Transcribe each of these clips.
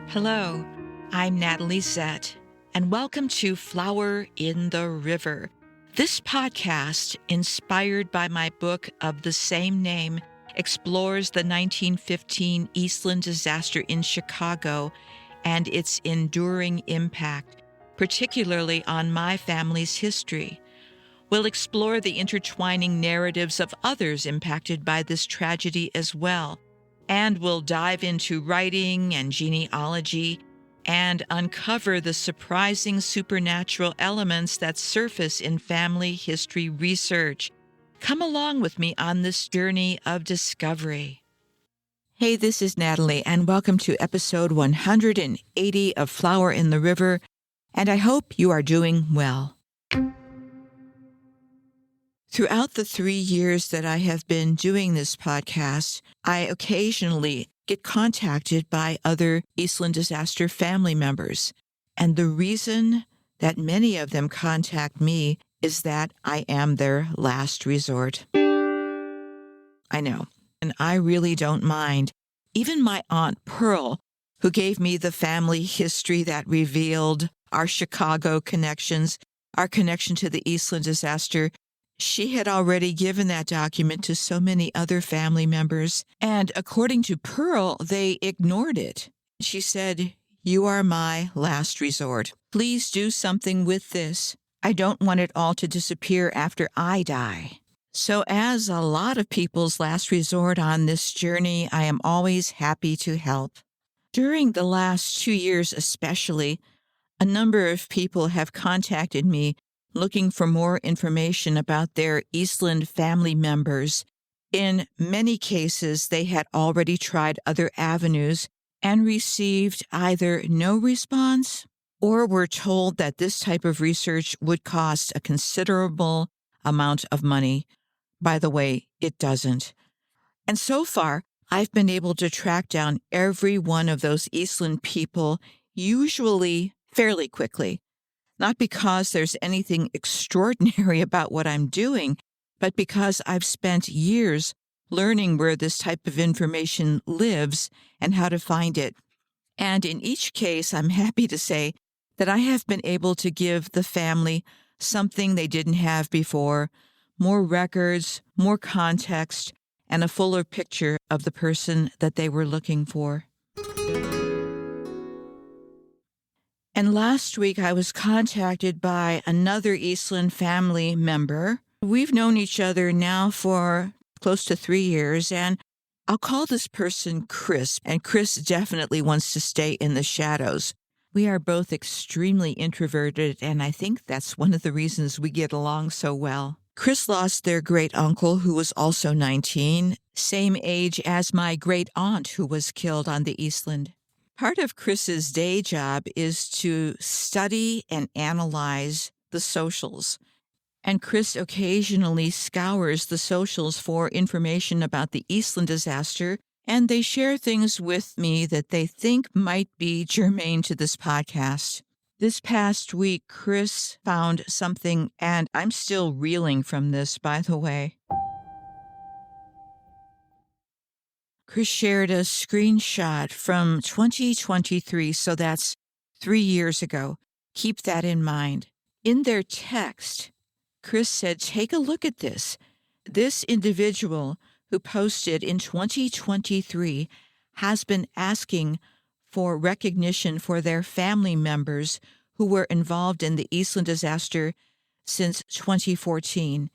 Hello, I'm Natalie Zett, and welcome to Flower in the River. This podcast, inspired by my book of the same name, explores the 1915 Eastland disaster in Chicago and its enduring impact, particularly on my family's history. We'll explore the intertwining narratives of others impacted by this tragedy as well, and we'll dive into writing and genealogy and uncover the surprising supernatural elements that surface in family history research. Come along with me on this journey of discovery. Hey, this is Natalie, and welcome to episode 180 of Flower in the River, and I hope you are doing well. Throughout the 3 years that I have been doing this podcast, I occasionally get contacted by other Eastland disaster family members. And the reason that many of them contact me is that I am their last resort. I know, and I really don't mind. Even my Aunt Pearl, who gave me the family history that revealed our Chicago connections, our connection to the Eastland disaster, she had already given that document to so many other family members, and according to Pearl, they ignored it. She said, "You are my last resort. Please do something with this. I don't want it all to disappear after I die." So as a lot of people's last resort on this journey, I am always happy to help. During the last 2 years especially, a number of people have contacted me looking for more information about their Eastland family members. In many cases, they had already tried other avenues and received either no response or were told that this type of research would cost a considerable amount of money. By the way, it doesn't. And so far, I've been able to track down every one of those Eastland people, usually fairly quickly. Not because there's anything extraordinary about what I'm doing, but because I've spent years learning where this type of information lives and how to find it. And in each case, I'm happy to say that I have been able to give the family something they didn't have before, more records, more context, and a fuller picture of the person that they were looking for. And last week, I was contacted by another Eastland family member. We've known each other now for close to 3 years, and I'll call this person Chris, and Chris definitely wants to stay in the shadows. We are both extremely introverted, and I think that's one of the reasons we get along so well. Chris lost their great-uncle, who was also 19, same age as my great-aunt who was killed on the Eastland. Part of Chris's day job is to study and analyze the socials, and Chris occasionally scours the socials for information about the Eastland disaster, and they share things with me that they think might be germane to this podcast. This past week, Chris found something, and I'm still reeling from this, by the way. Chris shared a screenshot from 2023, so that's 3 years ago. Keep that in mind. In their text, Chris said, "Take a look at this. This individual who posted in 2023 has been asking for recognition for their family members who were involved in the Eastland disaster since 2014.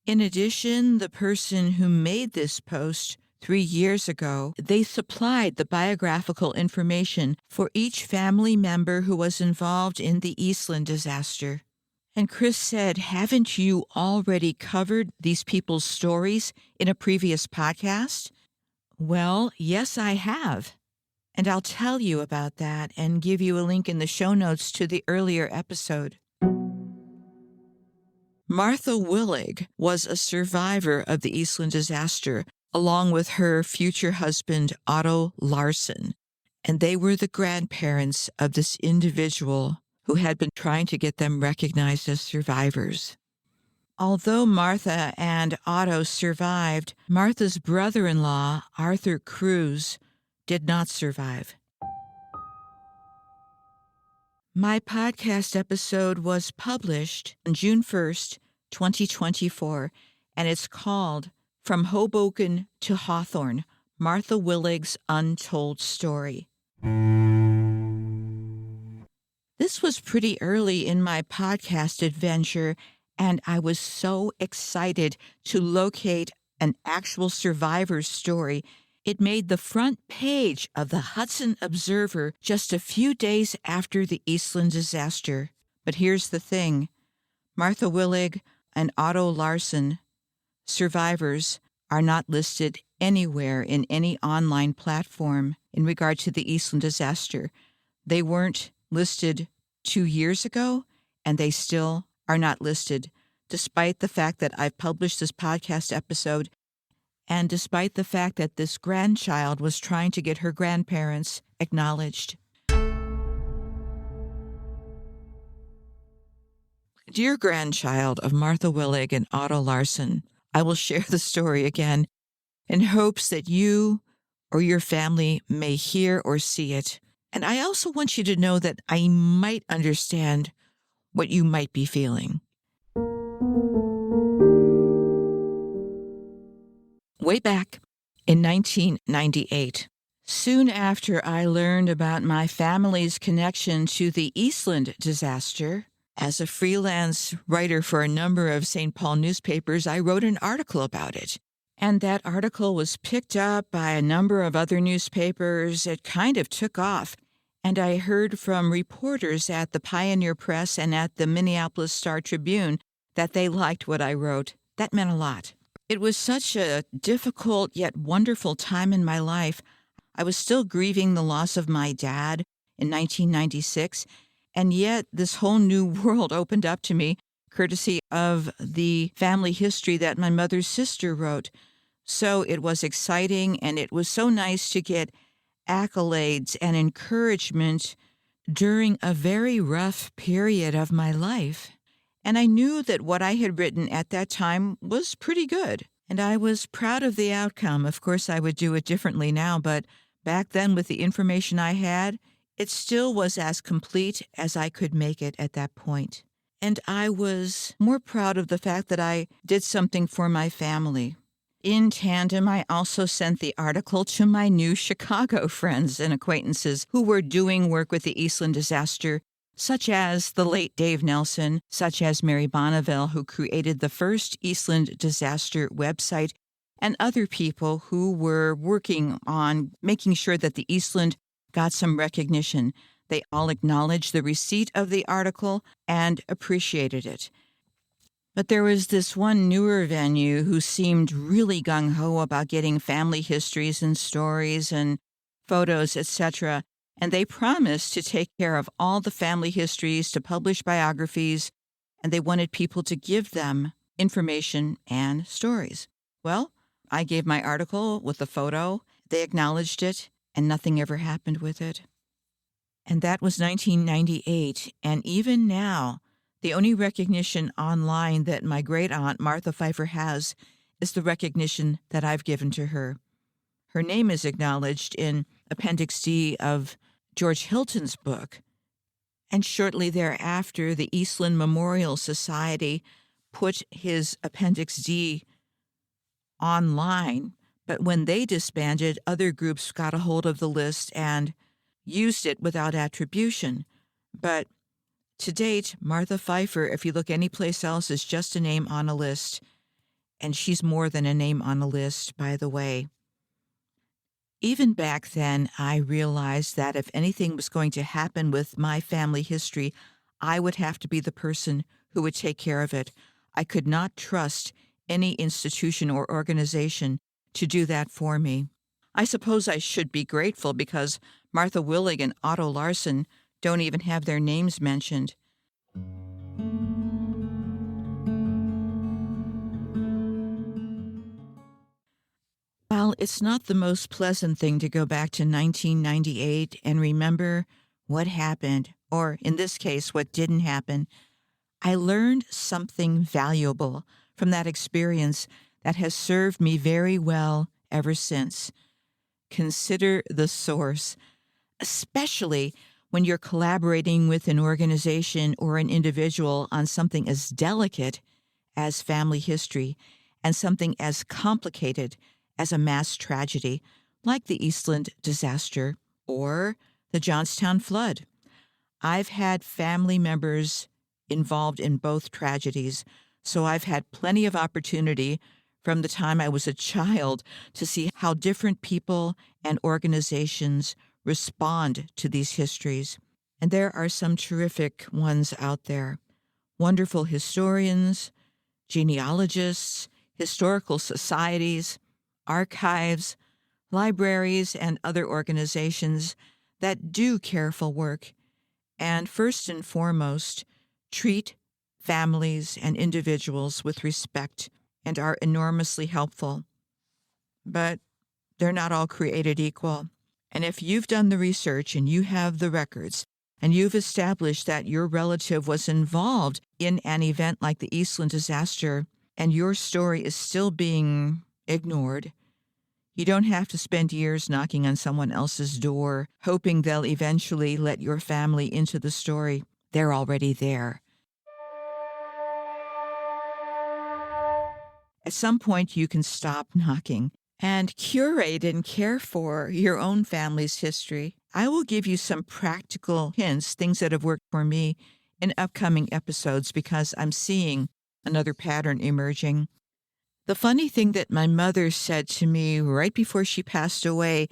In addition, the person who made this post 3 years ago, they supplied the biographical information for each family member who was involved in the Eastland disaster. And Chris said, "Haven't you already covered these people's stories in a previous podcast?" Well, yes, I have. And I'll tell you about that and give you a link in the show notes to the earlier episode. Martha Willig was a survivor of the Eastland disaster, along with her future husband, Otto Larsen, and they were the grandparents of this individual who had been trying to get them recognized as survivors. Although Martha and Otto survived, Martha's brother-in-law, Arthur Cruz, did not survive. My podcast episode was published on June 1st, 2024, and it's called From Hoboken to Hawthorne, Martha Willig's Untold Story. This was pretty early in my podcast adventure, and I was so excited to locate an actual survivor's story. It made the front page of the Hudson Observer just a few days after the Eastland disaster. But here's the thing. Martha Willig and Otto Larsen, survivors, are not listed anywhere in any online platform in regard to the Eastland disaster. They weren't listed 2 years ago, and they still are not listed, despite the fact that I've published this podcast episode and despite the fact that this grandchild was trying to get her grandparents acknowledged. Dear grandchild of Martha Willig and Otto Larsen, I will share the story again in hopes that you or your family may hear or see it. And I also want you to know that I might understand what you might be feeling. Way back in 1998, soon after I learned about my family's connection to the Eastland disaster, as a freelance writer for a number of St. Paul newspapers, I wrote an article about it. And that article was picked up by a number of other newspapers. It kind of took off. And I heard from reporters at the Pioneer Press and at the Minneapolis Star-Tribune that they liked what I wrote. That meant a lot. It was such a difficult yet wonderful time in my life. I was still grieving the loss of my dad in 1996, and yet this whole new world opened up to me, courtesy of the family history that my mother's sister wrote. So it was exciting, and it was so nice to get accolades and encouragement during a very rough period of my life. And I knew that what I had written at that time was pretty good, and I was proud of the outcome. Of course, I would do it differently now, but back then with the information I had, it still was as complete as I could make it at that point. And I was more proud of the fact that I did something for my family. In tandem, I also sent the article to my new Chicago friends and acquaintances who were doing work with the Eastland disaster, such as the late Dave Nelson, such as Mary Bonneville, who created the first Eastland disaster website, and other people who were working on making sure that the Eastland got some recognition. They all acknowledged the receipt of the article and appreciated it. But there was this one newer venue who seemed really gung-ho about getting family histories and stories and photos, etc., and they promised to take care of all the family histories, to publish biographies, and they wanted people to give them information and stories. Well, I gave my article with a photo, they acknowledged it, and nothing ever happened with it. And that was 1998, and even now, the only recognition online that my great-aunt Martha Pfeiffer has is the recognition that I've given to her. Her name is acknowledged in Appendix D of George Hilton's book, and shortly thereafter, the Eastland Memorial Society put his Appendix D online, but when they disbanded, other groups got a hold of the list and used it without attribution. But to date, Martha Pfeiffer, if you look anyplace else, is just a name on a list, and she's more than a name on a list, by the way. Even back then, I realized that if anything was going to happen with my family history, I would have to be the person who would take care of it. I could not trust any institution or organization to do that for me. I suppose I should be grateful because Martha Willig and Otto Larsen don't even have their names mentioned. While it's not the most pleasant thing to go back to 1998 and remember what happened, or in this case, what didn't happen, I learned something valuable from that experience that has served me very well ever since. Consider the source, especially when you're collaborating with an organization or an individual on something as delicate as family history and something as complicated as a mass tragedy like the Eastland disaster or the Johnstown flood. I've had family members involved in both tragedies, so I've had plenty of opportunity from the time I was a child to see how different people and organizations respond to these histories. And there are some terrific ones out there. Wonderful historians, genealogists, historical societies, archives, libraries, and other organizations that do careful work and, first and foremost, treat families and individuals with respect and are enormously helpful. But they're not all created equal. And if you've done the research and you have the records and you've established that your relative was involved in an event like the Eastland disaster and your story is still being ignored, you don't have to spend years knocking on someone else's door, hoping they'll eventually let your family into the story. They're already there. At some point, you can stop knocking and curate and care for your own family's history. I will give you some practical hints, things that have worked for me in upcoming episodes because I'm seeing another pattern emerging. The funny thing that my mother said to me right before she passed away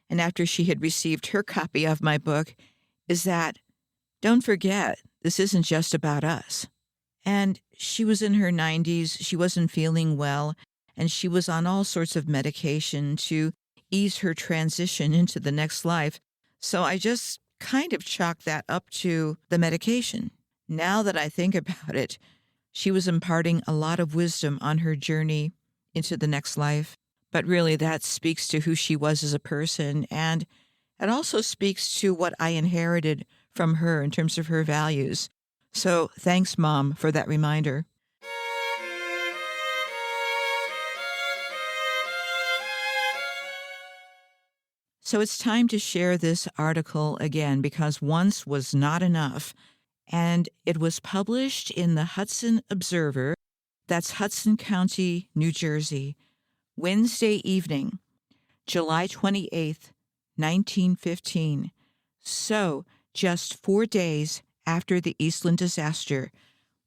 and after she had received her copy of my book is that, don't forget, this isn't just about us. And she was in her 90s, she wasn't feeling well, and she was on all sorts of medication to ease her transition into the next life. So I just kind of chalked that up to the medication. Now that I think about it, she was imparting a lot of wisdom on her journey into the next life. But really, that speaks to who she was as a person, and it also speaks to what I inherited from her in terms of her values. So thanks, Mom, for that reminder. So it's time to share this article again because once was not enough. And it was published in the Hudson Observer, that's Hudson County, New Jersey, Wednesday evening, July 28th, 1915. So just 4 days after the Eastland disaster,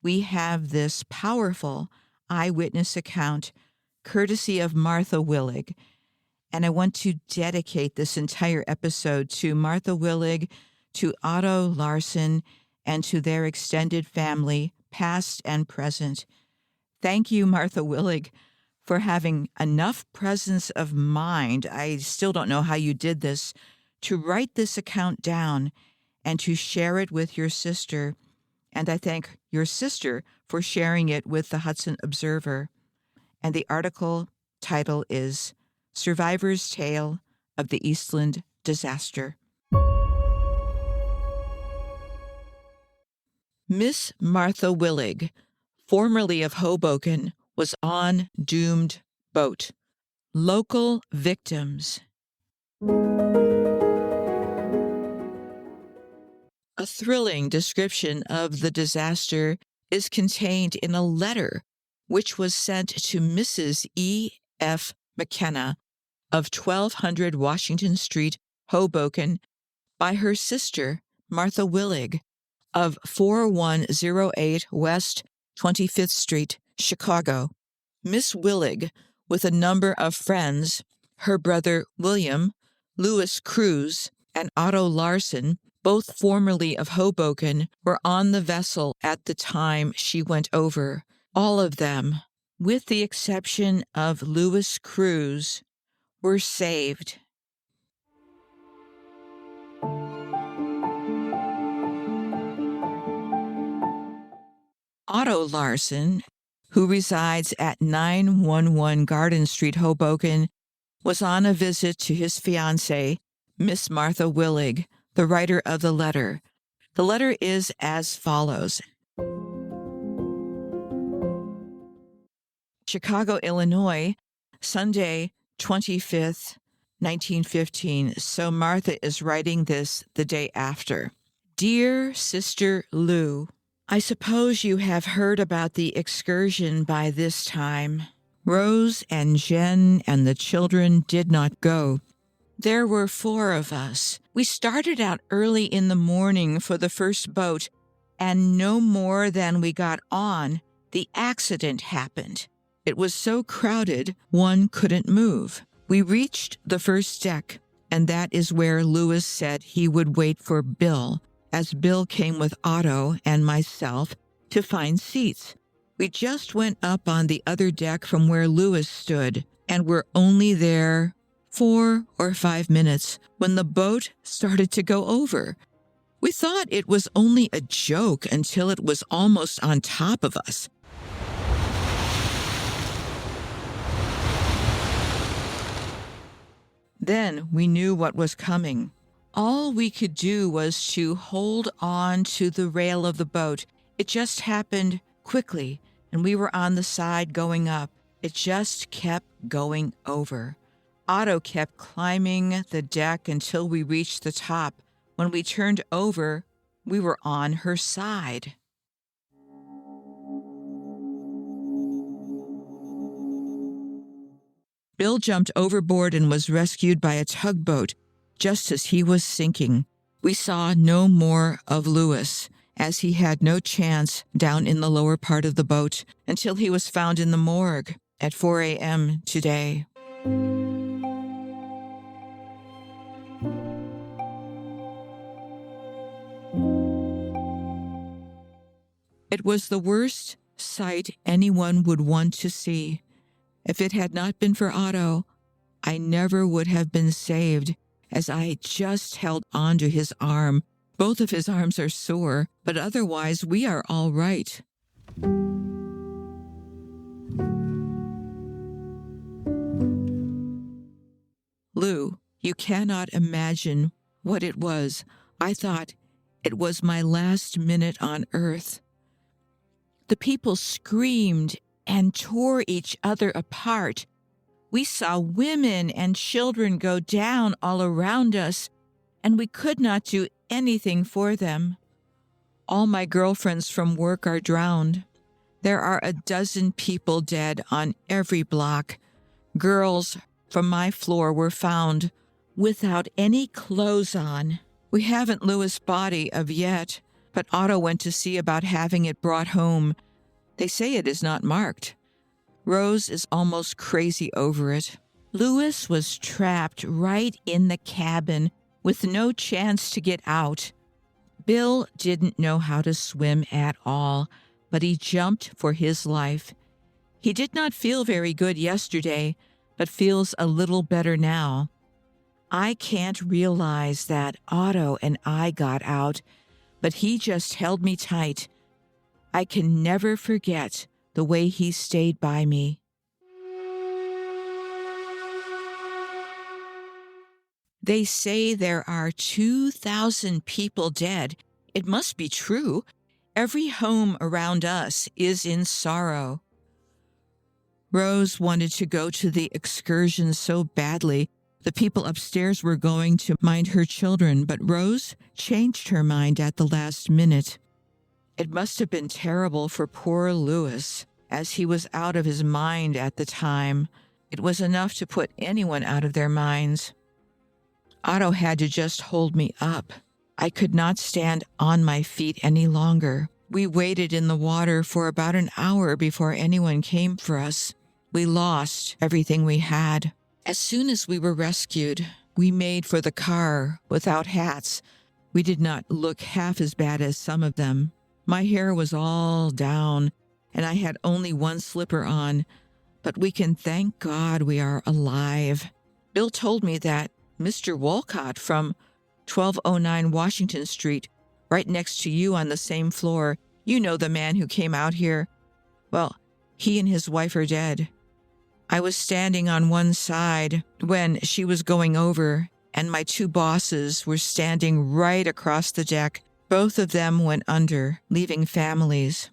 we have this powerful eyewitness account, courtesy of Martha Willig. And I want to dedicate this entire episode to Martha Willig, to Otto Larsen, and to their extended family, past and present. Thank you, Martha Willig, for having enough presence of mind, I still don't know how you did this, to write this account down and to share it with your sister. And I thank your sister for sharing it with the Hudson Observer. And the article title is Survivor's Tale of the Eastland Disaster. Miss Martha Willig, formerly of Hoboken, was on doomed boat. Local victims. A thrilling description of the disaster is contained in a letter which was sent to Mrs. E. F. McKenna of 1200 Washington Street, Hoboken, by her sister, Martha Willig, of 4108 West 25th Street, Chicago. Miss Willig, with a number of friends, her brother William, Louis Cruz, and Otto Larsen, both formerly of Hoboken, were on the vessel at the time she went over. All of them, with the exception of Louis Cruz, were saved. Otto Larsen, who resides at 911 Garden Street, Hoboken, was on a visit to his fiancée, Miss Martha Willig, the writer of the letter. The letter is as follows. Chicago, Illinois, Sunday, 25th, 1915. So Martha is writing this the day after. Dear Sister Lou, I suppose you have heard about the excursion by this time. Rose and Jen and the children did not go. There were 4 of us. We started out early in the morning for the first boat, and no more than we got on, the accident happened. It was so crowded, one couldn't move. We reached the first deck, and that is where Lewis said he would wait for Bill, as Bill came with Otto and myself to find seats. We just went up on the other deck from where Lewis stood, and were only there 4 or 5 minutes when the boat started to go over. We thought it was only a joke until it was almost on top of us. Then we knew what was coming. All we could do was to hold on to the rail of the boat. It just happened quickly, and we were on the side going up. It just kept going over. Otto kept climbing the deck until we reached the top. When we turned over, we were on her side. Bill jumped overboard and was rescued by a tugboat just as he was sinking. We saw no more of Lewis, as he had no chance down in the lower part of the boat until he was found in the morgue at 4 a.m. today. It was the worst sight anyone would want to see. If it had not been for Otto, I never would have been saved, as I just held on to his arm. Both of his arms are sore, but otherwise we are all right. Lou, you cannot imagine what it was. I thought it was my last minute on earth. The people screamed and tore each other apart. We saw women and children go down all around us, and we could not do anything for them. All my girlfriends from work are drowned. There are a dozen people dead on every block. Girls from my floor were found without any clothes on. We haven't Louis' body of yet, but Otto went to see about having it brought home. They say it is not marked. Rose is almost crazy over it. Louis was trapped right in the cabin with no chance to get out. Bill didn't know how to swim at all, but he jumped for his life. He did not feel very good yesterday, but feels a little better now. I can't realize that Otto and I got out, but he just held me tight. I can never forget the way he stayed by me. They say there are 2,000 people dead. It must be true. Every home around us is in sorrow. Rose wanted to go to the excursion so badly. The people upstairs were going to mind her children, but Rose changed her mind at the last minute. It must have been terrible for poor Louis, as he was out of his mind at the time. It was enough to put anyone out of their minds. Otto had to just hold me up. I could not stand on my feet any longer. We waited in the water for about an hour before anyone came for us. We lost everything we had. As soon as we were rescued, we made for the car without hats. We did not look half as bad as some of them. My hair was all down, and I had only one slipper on, but we can thank God we are alive. Bill told me that Mr. Walcott from 1209 Washington Street, right next to you on the same floor, you know the man who came out here. Well, he and his wife are dead. I was standing on one side when she was going over, and my two bosses were standing right across the deck. Both of them went under, leaving families.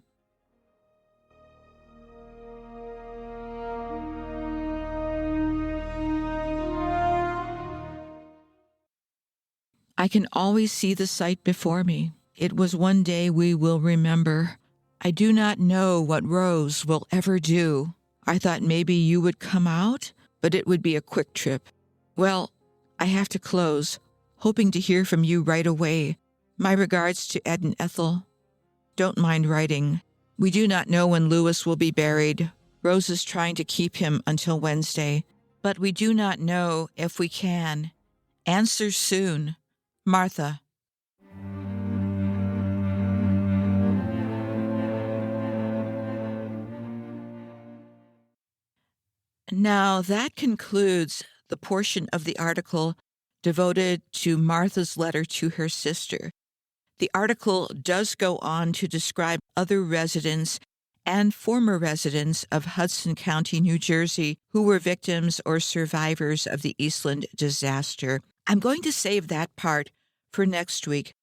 I can always see the sight before me. It was one day we will remember. I do not know what Rose will ever do. I thought maybe you would come out, but it would be a quick trip. Well, I have to close, hoping to hear from you right away. My regards to Ed and Ethel. Don't mind writing. We do not know when Lewis will be buried. Rose is trying to keep him until Wednesday, but we do not know if we can. Answer soon. Martha. Now that concludes the portion of the article devoted to Martha's letter to her sister. The article does go on to describe other residents and former residents of Hudson County, New Jersey, who were victims or survivors of the Eastland disaster. I'm going to save that part for next week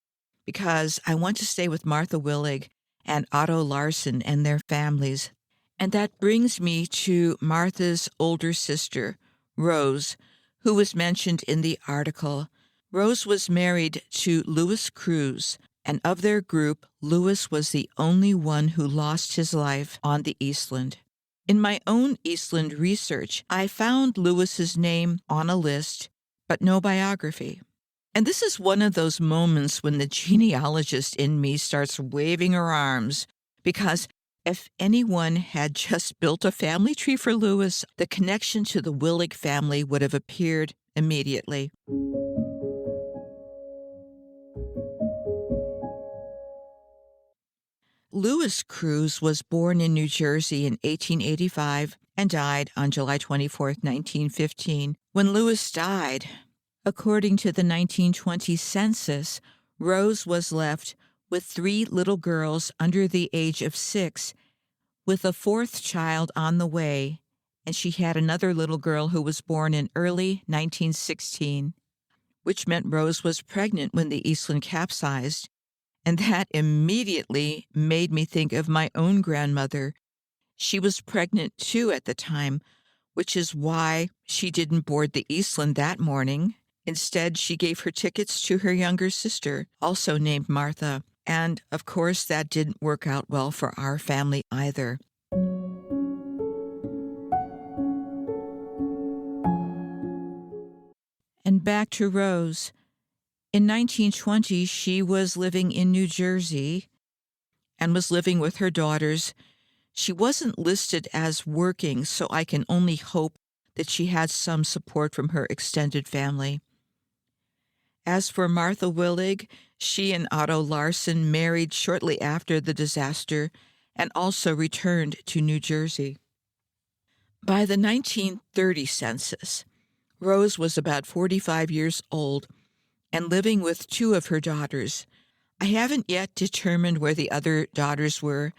because I want to stay with Martha Willig and Otto Larsen and their families. And that brings me to Martha's older sister, Rose, who was mentioned in the article. Rose was married to Louis Cruz, and of their group, Louis was the only one who lost his life on the Eastland. In my own Eastland research, I found Louis's name on a list, but no biography. And this is one of those moments when the genealogist in me starts waving her arms, because if anyone had just built a family tree for Louis, the connection to the Willig family would have appeared immediately. Louis Cruz was born in New Jersey in 1885 and died on July 24, 1915. When Louis died, according to the 1920 census, Rose was left with 3 little girls under the age of 6, with a 4th child on the way, and she had another little girl who was born in early 1916, which meant Rose was pregnant when the Eastland capsized, and that immediately made me think of my own grandmother. She was pregnant too at the time, which is why she didn't board the Eastland that morning. Instead, she gave her tickets to her younger sister, also named Martha. And, of course, that didn't work out well for our family either. And back to Rose. In 1920, she was living in New Jersey and was living with her daughters. She wasn't listed as working, so I can only hope that she had some support from her extended family. As for Martha Willig, she and Otto Larsen married shortly after the disaster and also returned to New Jersey. By the 1930 census, Rose was about 45 years old and living with 2 of her daughters. I haven't yet determined where the other daughters were.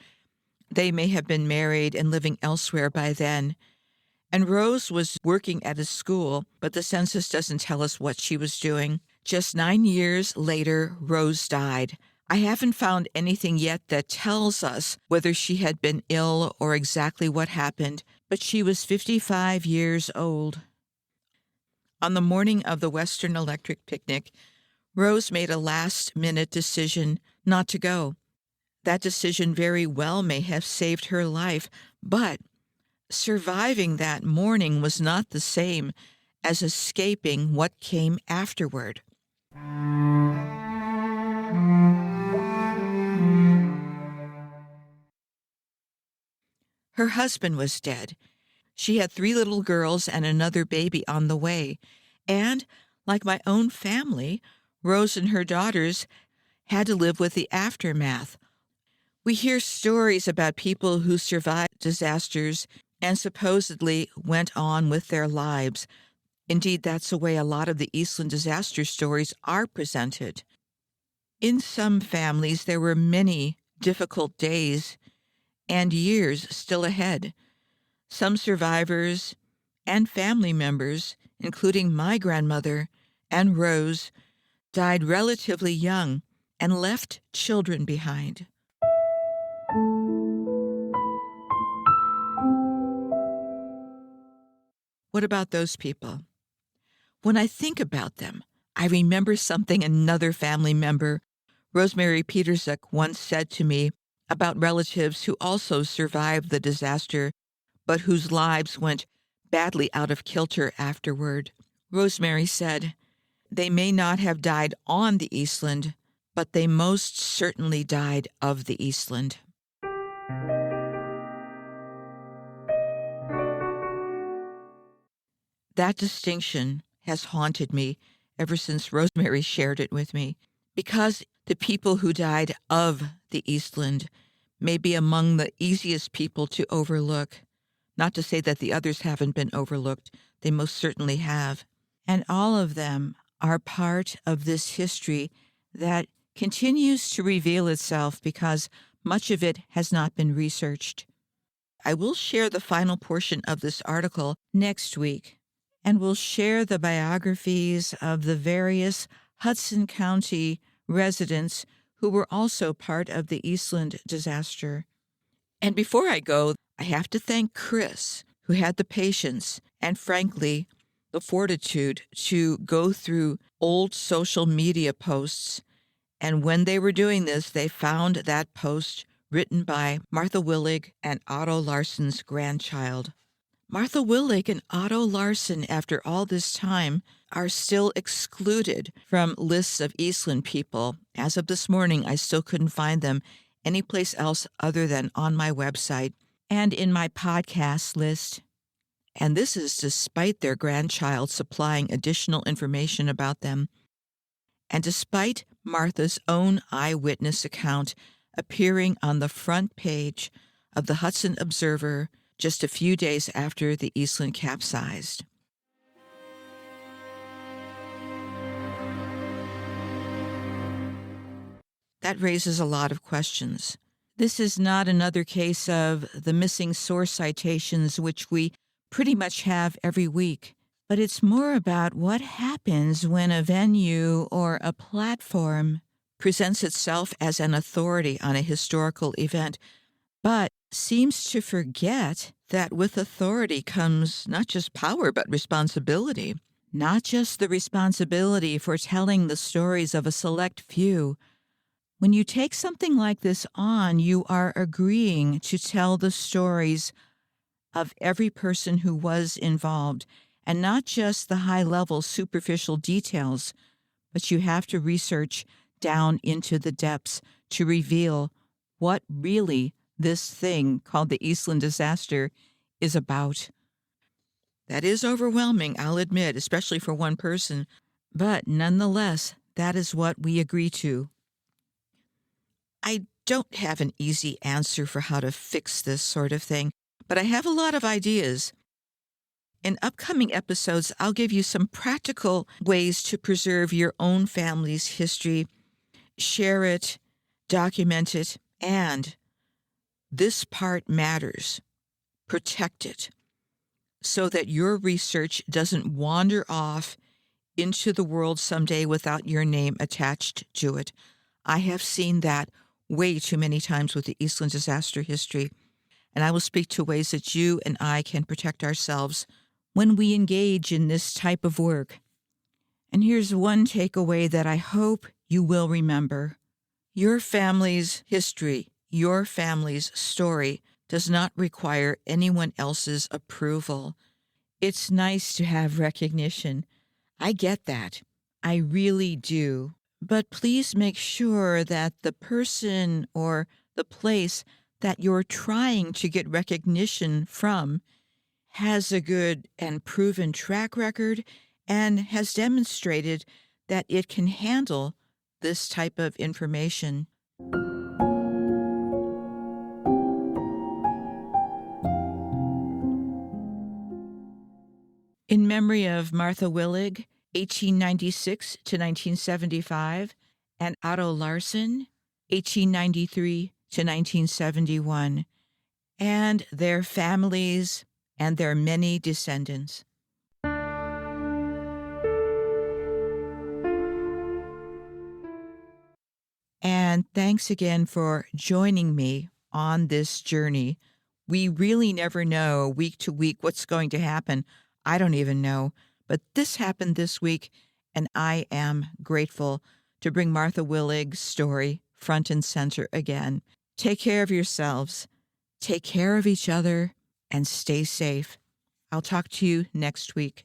They may have been married and living elsewhere by then. And Rose was working at a school, but the census doesn't tell us what she was doing. Just 9 years later, Rose died. I haven't found anything yet that tells us whether she had been ill or exactly what happened, but she was 55 years old. On the morning of the Western Electric picnic, Rose made a last-minute decision not to go. That decision very well may have saved her life, but surviving that morning was not the same as escaping what came afterward. Her husband was dead. She had 3 little girls and another baby on the way. And, like my own family, Rose and her daughters had to live with the aftermath. We hear stories about people who survived disasters and supposedly went on with their lives. Indeed, that's the way a lot of the Eastland disaster stories are presented. In some families, there were many difficult days and years still ahead. Some survivors and family members, including my grandmother and Rose, died relatively young and left children behind. What about those people? When I think about them, I remember something another family member, Rosemary Petersuk, once said to me about relatives who also survived the disaster, but whose lives went badly out of kilter afterward. Rosemary said, "They may not have died on the Eastland, but they most certainly died of the Eastland." That distinction has haunted me ever since Rosemary shared it with me, because the people who died of the Eastland may be among the easiest people to overlook. Not to say that the others haven't been overlooked, they most certainly have. And all of them are part of this history that continues to reveal itself because much of it has not been researched. I will share the final portion of this article next week, and we'll share the biographies of the various Hudson County residents who were also part of the Eastland disaster. And before I go, I have to thank Chris, who had the patience and, frankly, the fortitude to go through old social media posts. And when they were doing this, they found that post written by Martha Willig and Otto Larsen's grandchild. Martha Willig and Otto Larsen, after all this time, are still excluded from lists of Eastland people. As of this morning, I still couldn't find them anyplace else other than on my website and in my podcast list. And this is despite their grandchild supplying additional information about them, and despite Martha's own eyewitness account appearing on the front page of the Hudson Observer just a few days after the Eastland capsized. That raises a lot of questions. This is not another case of the missing source citations, which we pretty much have every week, but it's more about what happens when a venue or a platform presents itself as an authority on a historical event, but seems to forget that with authority comes not just power, but responsibility. Not just the responsibility for telling the stories of a select few. When you take something like this on, you are agreeing to tell the stories of every person who was involved, and not just the high-level superficial details, but you have to research down into the depths to reveal what really this thing called the Eastland disaster is about. That is overwhelming, I'll admit, especially for one person, but nonetheless, that is what we agree to. I don't have an easy answer for how to fix this sort of thing, but I have a lot of ideas. In upcoming episodes, I'll give you some practical ways to preserve your own family's history, share it, document it, and this part matters. Protect it so that your research doesn't wander off into the world someday without your name attached to it. I have seen that way too many times with the Eastland disaster history, and I will speak to ways that you and I can protect ourselves when we engage in this type of work. And here's one takeaway that I hope you will remember. Your family's history, your family's story does not require anyone else's approval. It's nice to have recognition. I get that. I really do. But please make sure that the person or the place that you're trying to get recognition from has a good and proven track record and has demonstrated that it can handle this type of information. In memory of Martha Willig, 1896 to 1975, and Otto Larsen, 1893 to 1971, and their families and their many descendants. And thanks again for joining me on this journey. We really never know week to week what's going to happen. I don't even know. But this happened this week, and I am grateful to bring Martha Willig's story front and center again. Take care of yourselves, take care of each other, and stay safe. I'll talk to you next week.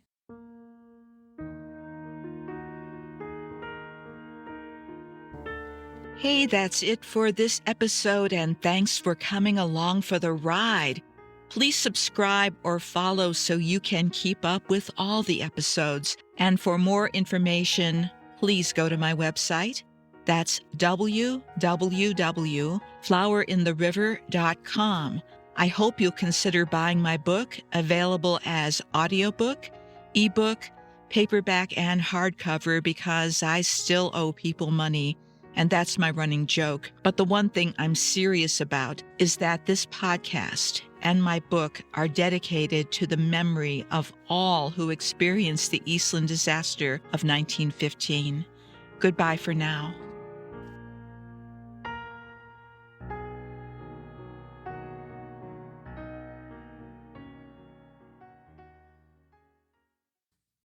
Hey, that's it for this episode, and thanks for coming along for the ride. Please subscribe or follow so you can keep up with all the episodes. And for more information, please go to my website. That's www.flowerintheriver.com. I hope you'll consider buying my book, available as audiobook, ebook, paperback, and hardcover, because I still owe people money. And that's my running joke. But the one thing I'm serious about is that this podcast and my book are dedicated to the memory of all who experienced the Eastland disaster of 1915. Goodbye for now.